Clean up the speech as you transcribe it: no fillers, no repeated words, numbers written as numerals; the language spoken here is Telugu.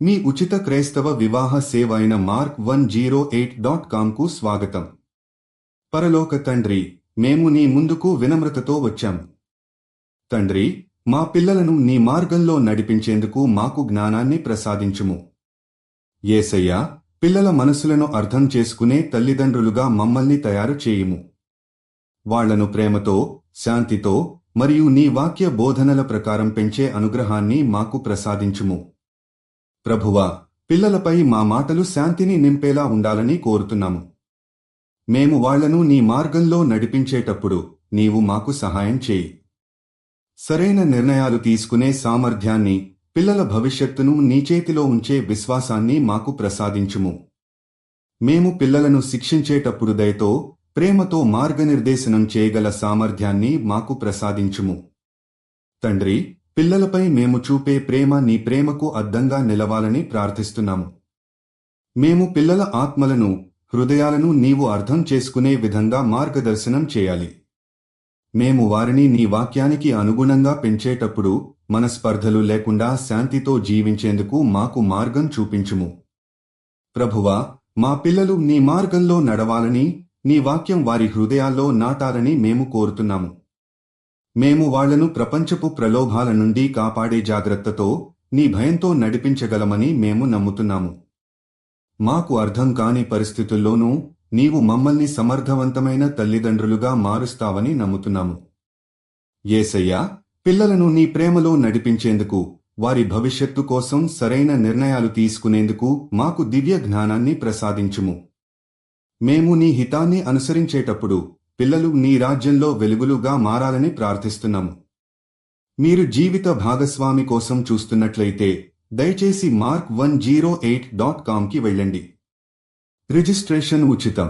మీ ఉచిత క్రైస్తవ వివాహ సేవ అయిన mark108.comకు స్వాగతం. పరలోక తండ్రి, మేము నీ ముందుకు వినమ్రతతో వచ్చాం. తండ్రి, మా పిల్లలను నీ మార్గంలో నడిపించేందుకు మాకు జ్ఞానాన్ని ప్రసాదించుము. యేసయ్యా, పిల్లల మనసులను అర్థం చేసుకునే తల్లిదండ్రులుగా మమ్మల్ని తయారు చేయుము. వాళ్లను ప్రేమతో, శాంతితో మరియు నీ వాక్య బోధనల ప్రకారం పెంచే అనుగ్రహాన్ని మాకు ప్రసాదించుము. ప్రభువా, పిల్లలపై మా మాటలు శాంతిని నింపేలా ఉండాలని కోరుతున్నాము. మేము వాళ్లను నీ మార్గంలో నడిపించేటప్పుడు నీవు మాకు సహాయం చేయి. సరైన నిర్ణయాలు తీసుకునే సామర్థ్యాన్ని, పిల్లల భవిష్యత్తును నీ చేతిలో ఉంచే విశ్వాసాన్ని మాకు ప్రసాదించుము. మేము పిల్లలను శిక్షించేటప్పుడు దయతో, ప్రేమతో మార్గనిర్దేశనం చేయగల సామర్థ్యాన్ని మాకు ప్రసాదించుము. తండ్రి, పిల్లలపై మేము చూపే ప్రేమ నీ ప్రేమకు అద్దంగా నిలవాలని ప్రార్థిస్తున్నాము. మేము పిల్లల ఆత్మలను, హృదయాలను నీవు అర్థం చేసుకునే విధంగా మార్గదర్శనం చేయాలి. మేము వారిని నీ వాక్యానికి అనుగుణంగా పెంచేటప్పుడు మనస్పర్ధలు లేకుండా శాంతితో జీవించేందుకు మాకు మార్గం చూపించుము. ప్రభువా, మా పిల్లలు నీ మార్గంలో నడవాలని, నీ వాక్యం వారి హృదయాల్లో నాటాలని మేము కోరుతున్నాము. మేము వాళ్లను ప్రపంచపు ప్రలోభాల నుండి కాపాడే జాగ్రత్తతో, నీ భయంతో నడిపించగలమని మేము నమ్ముతున్నాము. మాకు అర్థం కాని పరిస్థితుల్లోనూ నీవు మమ్మల్ని సమర్థవంతమైన తల్లిదండ్రులుగా మారుస్తావని నమ్ముతున్నాము. యేసయ్యా, పిల్లలను నీ ప్రేమలో నడిపించేందుకు, వారి భవిష్యత్తు కోసం సరైన నిర్ణయాలు తీసుకునేందుకు మాకు దివ్య జ్ఞానాన్ని ప్రసాదించుము. మేము నీ హితాన్ని అనుసరించేటప్పుడు పిల్లలు నీ రాజ్యంలో వెలుగులుగా మారాలని ప్రార్థిస్తున్నాము. మీరు జీవిత భాగస్వామి కోసం చూస్తున్నట్లయితే దయచేసి mark108.comకి వెళ్ళండి. రిజిస్ట్రేషన్ ఉచితం.